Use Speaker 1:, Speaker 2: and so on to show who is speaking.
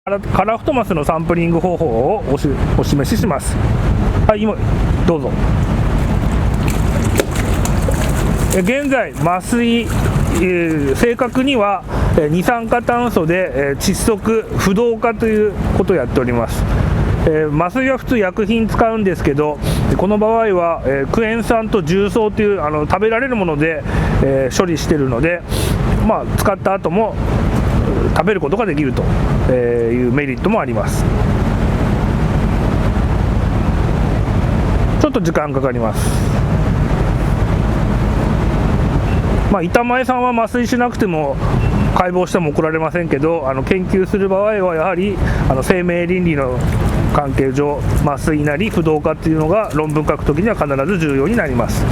Speaker 1: カラフトマスのサンプリング方法をお示しします。はい、今どうぞ。現在麻酔、正確には二酸化炭素で窒息不動化ということをやっております。麻酔は普通薬品使うんですけど、この場合はクエン酸と重曹という食べられるもので処理しているので、使った後も食べることができるというメリットもあります。ちょっと時間かかります。板前さんは麻酔しなくても解剖しても怒られませんけど、研究する場合はやはり生命倫理の関係上、麻酔なり不動化っていうのが論文書くときには必ず重要になります。